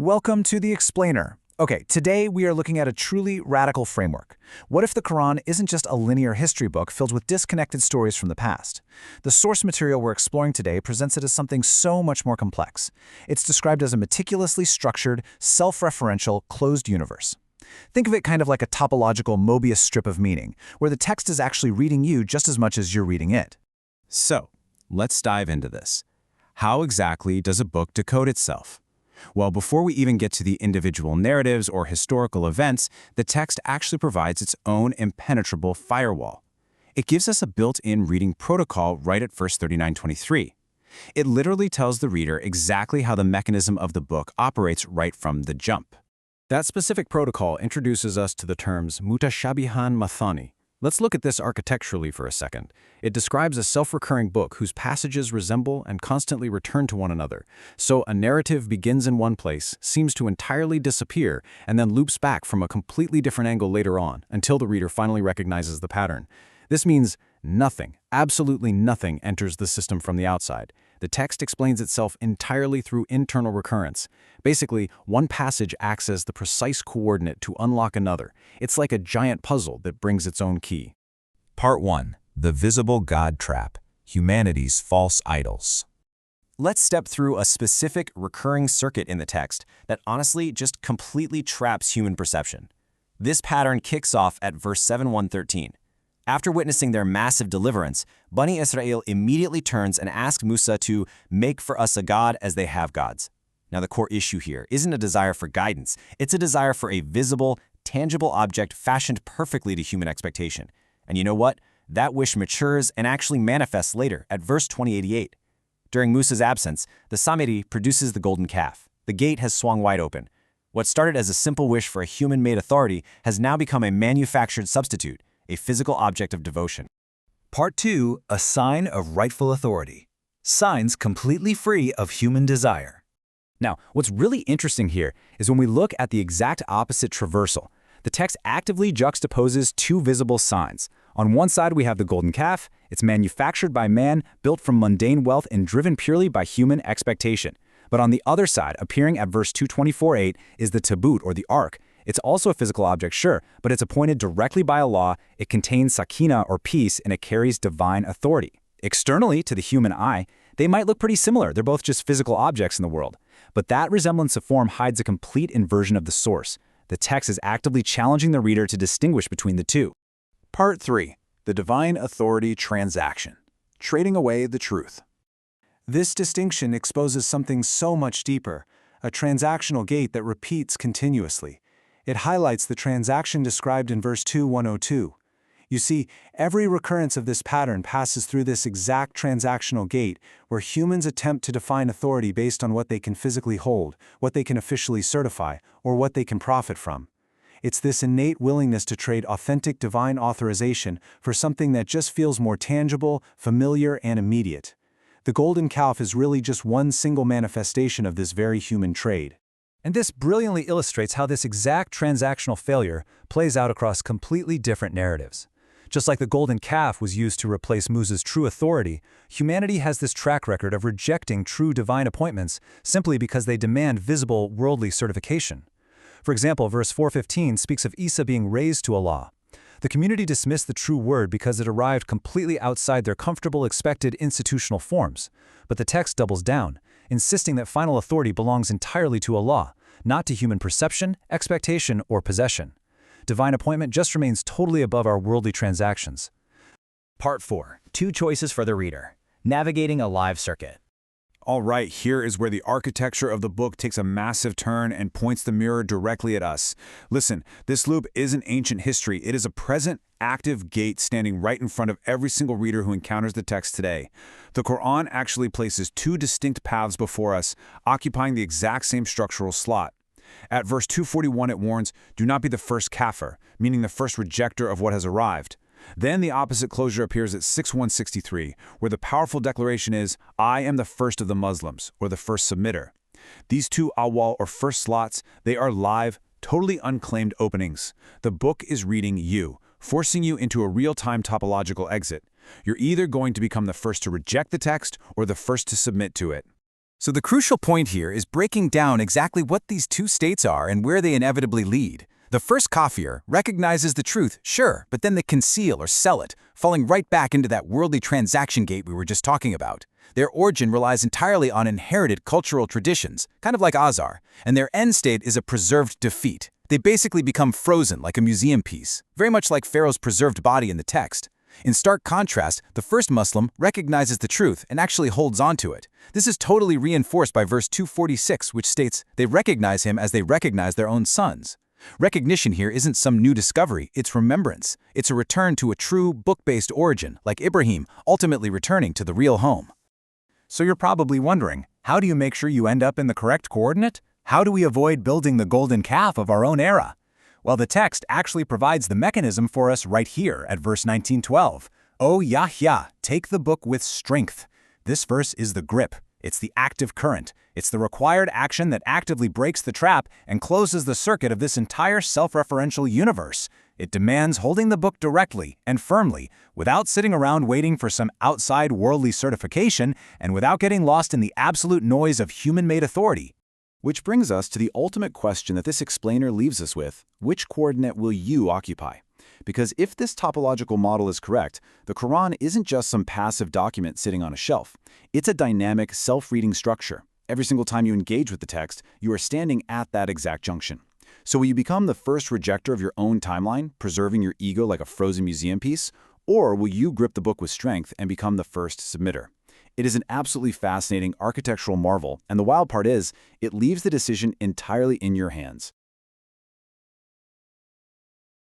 Welcome to the Explainer. Okay, today we are looking at a truly radical framework. What if the Quran isn't just a linear history book filled with disconnected stories from the past? The source material we're exploring today presents it as something so much more complex. It's described as a meticulously structured, self-referential, closed universe. Think of it kind of like a topological Mobius strip of meaning, where the text is actually reading you just as much as you're reading it. So, let's dive into this. How exactly does a book decode itself? Well, before we even get to the individual narratives or historical events, the text actually provides its own impenetrable firewall. It gives us a built-in reading protocol right at verse 39-23. It literally tells the reader exactly how the mechanism of the book operates right from the jump. That specific protocol introduces us to the terms mutashabihan mathani. Let's look at this architecturally for a second. It describes a self-recurring book whose passages resemble and constantly return to one another. So a narrative begins in one place, seems to entirely disappear, and then loops back from a completely different angle later on, until the reader finally recognizes the pattern. This means nothing, absolutely nothing, enters the system from the outside. The text explains itself entirely through internal recurrence. Basically, one passage acts as the precise coordinate to unlock another. It's like a giant puzzle that brings its own key. Part 1. The Visible God Trap. Humanity's False Idols. Let's step through a specific recurring circuit in the text that honestly just completely traps human perception. This pattern kicks off at verse 7:13. After witnessing their massive deliverance, Bani Israel immediately turns and asks Musa to make for us a god as they have gods. Now, the core issue here isn't a desire for guidance. It's a desire for a visible, tangible object fashioned perfectly to human expectation. And you know what? That wish matures and actually manifests later at verse 2088. During Musa's absence, the Samiri produces the golden calf. The gate has swung wide open. What started as a simple wish for a human-made authority has now become a manufactured substitute, a physical object of devotion. Part 2. A sign of rightful authority. Signs completely free of human desire. Now, what's really interesting here is when we look at the exact opposite traversal. The text actively juxtaposes two visible signs. On one side, we have the golden calf. It's manufactured by man, built from mundane wealth and driven purely by human expectation. But on the other side, appearing at verse 224:8, is the Tabut, or the ark. It's also a physical object, sure, but it's appointed directly by Allah, it contains sakina or peace, and it carries divine authority. Externally, to the human eye, they might look pretty similar. They're both just physical objects in the world. But that resemblance of form hides a complete inversion of the source. The text is actively challenging the reader to distinguish between the two. Part 3. The Divine Authority Transaction. Trading away the truth. This distinction exposes something so much deeper, a transactional gate that repeats continuously. It highlights the transaction described in verse 2:102. You see, every recurrence of this pattern passes through this exact transactional gate where humans attempt to define authority based on what they can physically hold, what they can officially certify, or what they can profit from. It's this innate willingness to trade authentic divine authorization for something that just feels more tangible, familiar, and immediate. The golden calf is really just one single manifestation of this very human trade. And this brilliantly illustrates how this exact transactional failure plays out across completely different narratives. Just like the golden calf was used to replace Musa's true authority, humanity has this track record of rejecting true divine appointments simply because they demand visible worldly certification. For example, verse 4:15 speaks of Isa being raised to Allah. The community dismissed the true word because it arrived completely outside their comfortable expected institutional forms. But the text doubles down, insisting that final authority belongs entirely to Allah, not to human perception, expectation, or possession. Divine appointment just remains totally above our worldly transactions. Part 4. Two choices for the reader. Navigating a live circuit. All right, here is where the architecture of the book takes a massive turn and points the mirror directly at us. Listen, this loop isn't ancient history. It is a present, active gate standing right in front of every single reader who encounters the text today. The Quran actually places two distinct paths before us, occupying the exact same structural slot. At verse 241, it warns, "Do not be the first kafir," meaning the first rejecter of what has arrived. Then the opposite closure appears at 6:163, where the powerful declaration is, "I am the first of the Muslims," or the first submitter. These two awal, or first slots, they are live, totally unclaimed openings. The book is reading you, forcing you into a real-time topological exit. You're either going to become the first to reject the text or the first to submit to it. So the crucial point here is breaking down exactly what these two states are and where they inevitably lead. The first kafir recognizes the truth, sure, but then they conceal or sell it, falling right back into that worldly transaction gate we were just talking about. Their origin relies entirely on inherited cultural traditions, kind of like Azar, and their end state is a preserved defeat. They basically become frozen like a museum piece, very much like Pharaoh's preserved body in the text. In stark contrast, the first Muslim recognizes the truth and actually holds on to it. This is totally reinforced by verse 246, which states, they recognize him as they recognize their own sons. Recognition here isn't some new discovery, it's remembrance. It's a return to a true, book-based origin, like Ibrahim, ultimately returning to the real home. So you're probably wondering, how do you make sure you end up in the correct coordinate? How do we avoid building the golden calf of our own era? Well, the text actually provides the mechanism for us right here at verse 19:12. O Yahya, take the book with strength. This verse is the grip. It's the active current. It's the required action that actively breaks the trap and closes the circuit of this entire self-referential universe. It demands holding the book directly and firmly, without sitting around waiting for some outside worldly certification and without getting lost in the absolute noise of human-made authority. Which brings us to the ultimate question that this explainer leaves us with: which coordinate will you occupy? Because if this topological model is correct, the Quran isn't just some passive document sitting on a shelf. It's a dynamic, self-reading structure. Every single time you engage with the text, you are standing at that exact junction. So will you become the first rejecter of your own timeline, preserving your ego like a frozen museum piece? Or will you grip the book with strength and become the first submitter? It is an absolutely fascinating architectural marvel, and the wild part is, it leaves the decision entirely in your hands.